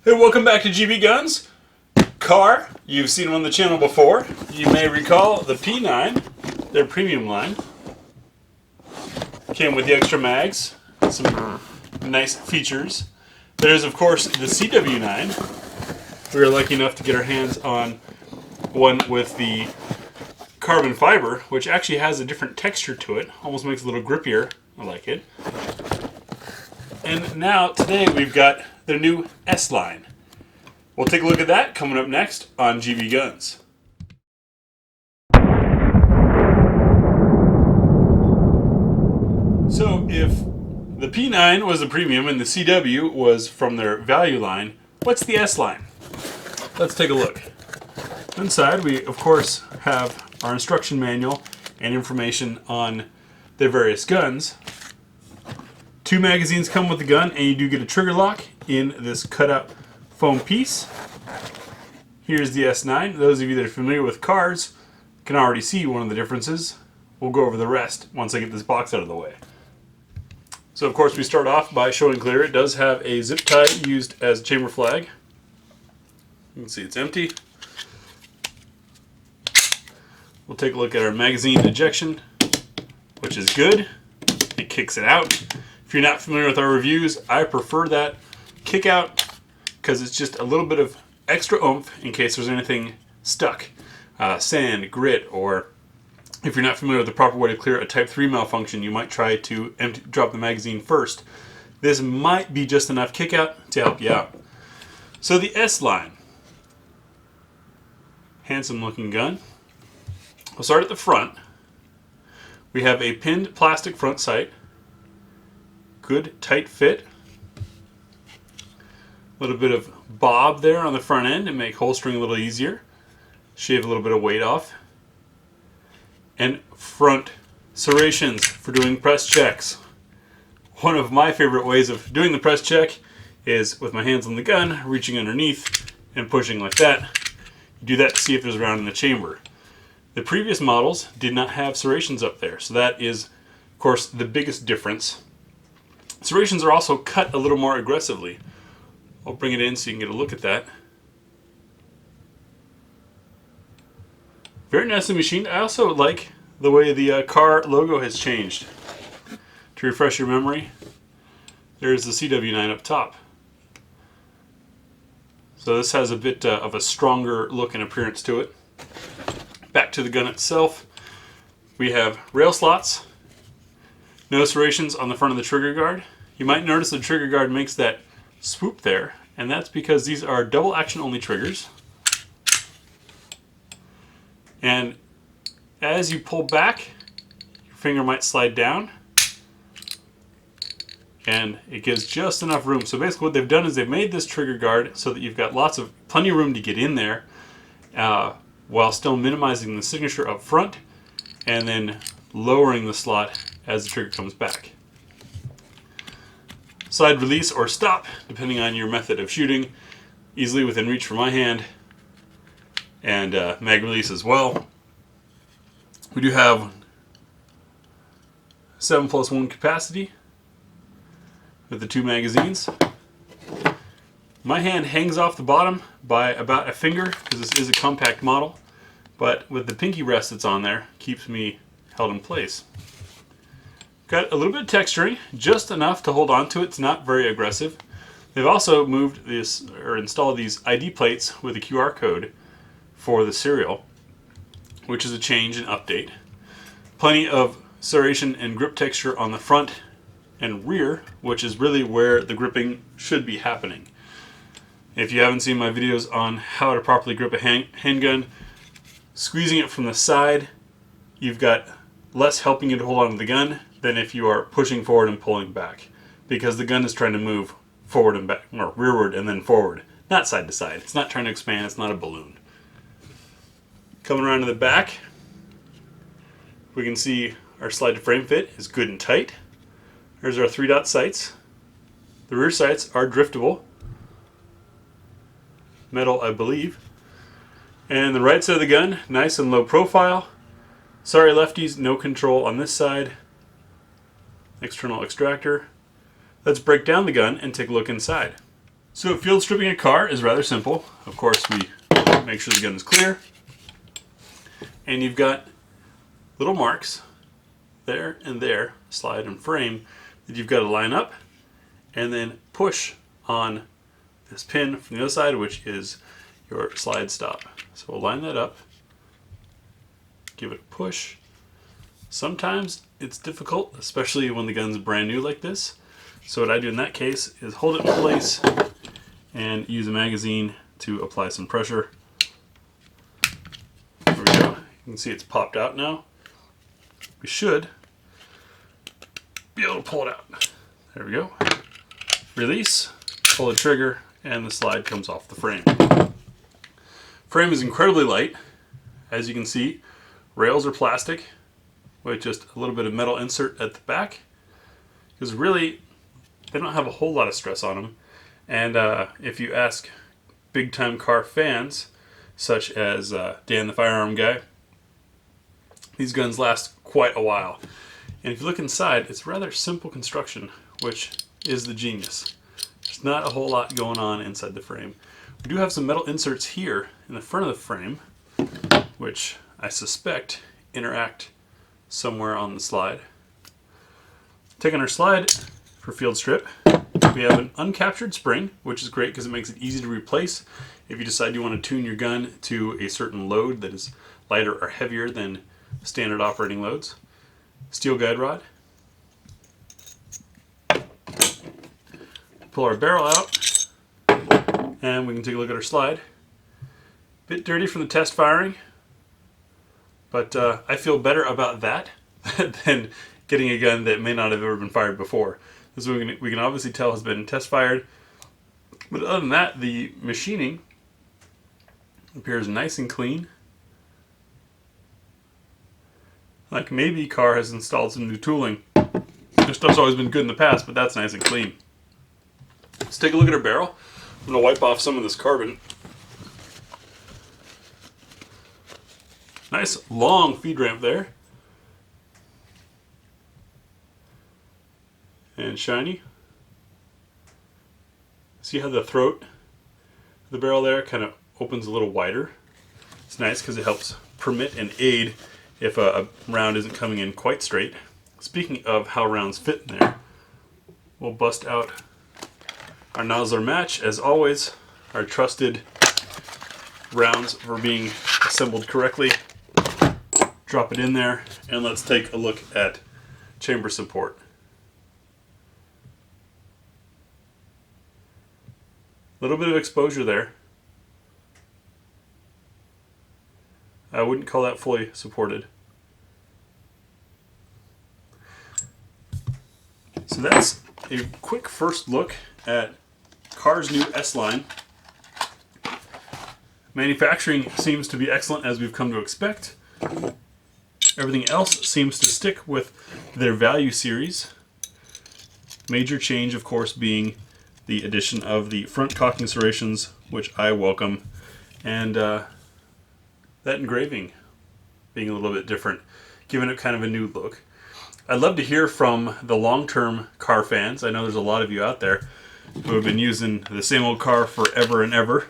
Hey, welcome back to GBGuns. Kahr, you've seen them on the channel before. You may recall the P9, their premium line. Came with the extra mags, some nice features. There's, of course, the CW9. We were lucky enough to get our hands on one with the carbon fiber, which actually has a different texture to it. Almost makes it a little grippier. I like it. And now, today, we've got their new S line. We'll take a look at that coming up next on GBGuns. So, if the P9 was the premium and the CW was from their value line, what's the S line? Let's take a look. Inside, we, of course, have our instruction manual and information on their various guns. 2 magazines come with the gun, and you do get a trigger lock in this cutout foam piece. Here's the S9. Those of you that are familiar with Kahrs can already see one of the differences. We'll go over the rest once I get this box out of the way. So of course we start off by showing clear. It does have a zip tie used as a chamber flag. You can see it's empty. We'll take a look at our magazine ejection, which is good. It kicks it out. If you're not familiar with our reviews, I prefer that kick out because it's just a little bit of extra oomph in case there's anything stuck. Sand, grit, or if you're not familiar with the proper way to clear a Type 3 malfunction, you might try to drop the magazine first. This might be just enough kick out to help you out. So the S line. Handsome looking gun. We'll start at the front. We have a pinned plastic front sight. Good tight fit. A little bit of bob there on the front end to make holstering a little easier. Shave a little bit of weight off. And front serrations for doing press checks. One of my favorite ways of doing the press check is with my hands on the gun, reaching underneath and pushing like that. You do that to see if there's a round in the chamber. The previous models did not have serrations up there, so that is, of course, the biggest difference. Serrations are also cut a little more aggressively. I'll bring it in so you can get a look at that. Very nicely machined. I also like the way the Kahr logo has changed. To refresh your memory, there's the CW9 up top. So this has a bit of a stronger look and appearance to it. Back to the gun itself, we have rail slots. No serrations on the front of the trigger guard. You might notice the trigger guard makes that swoop there, and that's because these are double action only triggers. And as you pull back, your finger might slide down, and it gives just enough room. So basically what they've done is they've made this trigger guard so that you've got plenty of room to get in there, while still minimizing the signature up front, and then lowering the slot as the trigger comes back. Side release or stop, depending on your method of shooting, easily within reach for my hand, and mag release as well. We do have 7+1 capacity with the 2 magazines. My hand hangs off the bottom by about a finger because this is a compact model, but with the pinky rest that's on there, keeps me held in place. Got a little bit of texturing, just enough to hold on to it. It's not very aggressive. They've also moved this, or installed these ID plates with a QR code for the serial, which is a change and update. Plenty of serration and grip texture on the front and rear, which is really where the gripping should be happening. If you haven't seen my videos on how to properly grip a handgun, squeezing it from the side, you've got less helping you to hold on to the gun than if you are pushing forward and pulling back, because the gun is trying to move forward and back, or rearward and then forward, not side to side. It's not trying to expand, it's not a balloon. Coming around to the back, we can see our slide to frame fit is good and tight. There's our 3-dot sights. The rear sights are driftable. Metal, I believe. And the right side of the gun, nice and low profile. Sorry lefties, no control on this side. External extractor. Let's break down the gun and take a look inside. So field stripping a Kahr is rather simple. Of course, we make sure the gun is clear. And you've got little marks there and there, slide and frame, that you've got to line up and then push on this pin from the other side, which is your slide stop. So we'll line that up, give it a push. Sometimes it's difficult, especially when the gun's brand new like this. So what I do in that case is hold it in place and use a magazine to apply some pressure. There we go. You can see it's popped out now. We should be able to pull it out. There we go. Release, pull the trigger, and the slide comes off the frame. Frame is incredibly light. As you can see, rails are plastic with just a little bit of metal insert at the back, because really they don't have a whole lot of stress on them. And if you ask big time Kahr fans such as Dan the Firearm Guy, these guns last quite a while. And if you look inside, it's rather simple construction, which is the genius. There's not a whole lot going on inside the frame. We do have some metal inserts here in the front of the frame, which I suspect interact somewhere on the slide. Taking our slide for field strip, we have an uncaptured spring, which is great because it makes it easy to replace if you decide you want to tune your gun to a certain load that is lighter or heavier than standard operating loads. Steel guide rod. Pull our barrel out, and we can take a look at our slide. Bit dirty from the test firing, but I feel better about that than getting a gun that may not have ever been fired before. This we can obviously tell has been test fired, but other than that, the machining appears nice and clean. Like maybe Kahr has installed some new tooling. This stuff's always been good in the past, but that's nice and clean. Let's take a look at our barrel. I'm going to wipe off some of this carbon. Nice long feed ramp there. And shiny. See how the throat of the barrel there kind of opens a little wider? It's nice because it helps permit and aid if a round isn't coming in quite straight. Speaking of how rounds fit in there, we'll bust out our nozzler match. As always, our trusted rounds for being assembled correctly. Drop it in there, and let's take a look at chamber support. A little bit of exposure there. I wouldn't call that fully supported. So that's a quick first look at Kahr's new S-Line. Manufacturing seems to be excellent, as we've come to expect. Everything else seems to stick with their value series. Major change, of course, being the addition of the front cocking serrations, which I welcome, and that engraving being a little bit different, giving it kind of a new look. I'd love to hear from the long-term Kahr fans. I know there's a lot of you out there who have been using the same old Kahr forever and ever,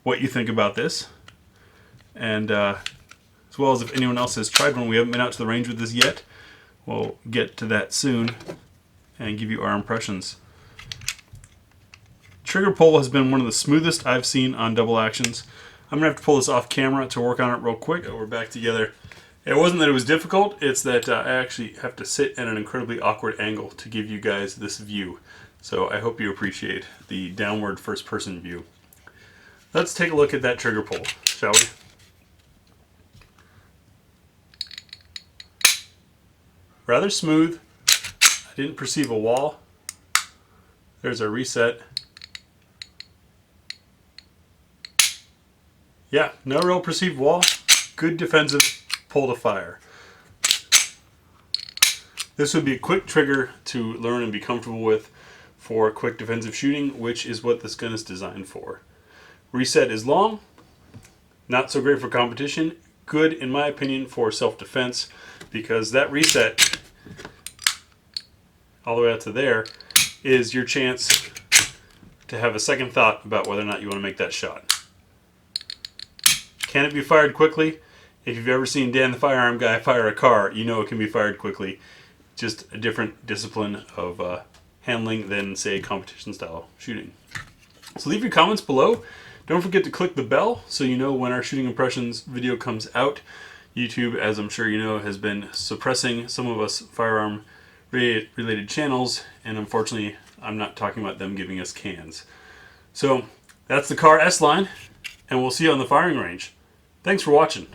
what you think about this. And as well as if anyone else has tried one. We haven't been out to the range with this yet. We'll get to that soon and give you our impressions. Trigger pull has been one of the smoothest I've seen on double actions. I'm going to have to pull this off camera to work on it real quick. We're back together. It wasn't that it was difficult, it's that I actually have to sit at an incredibly awkward angle to give you guys this view. So I hope you appreciate the downward first person view. Let's take a look at that trigger pull, shall we? Rather smooth. I didn't perceive a wall. There's our reset. Yeah, no real perceived wall. Good defensive pull to fire. This would be a quick trigger to learn and be comfortable with for quick defensive shooting, which is what this gun is designed for. Reset is long, not so great for competition, good in my opinion for self-defense, because that reset all the way out to there is your chance to have a second thought about whether or not you want to make that shot. Can it be fired quickly? If you've ever seen Dan the Firearm Guy fire a Kahr, you know it can be fired quickly. Just a different discipline of handling than, say, competition style shooting. So leave your comments below. Don't forget to click the bell so you know when our shooting impressions video comes out. YouTube, as I'm sure you know, has been suppressing some of us firearm related channels, and unfortunately I'm not talking about them giving us cans. So that's the Kahr S-Line, and we'll see you on the firing range. Thanks for watching.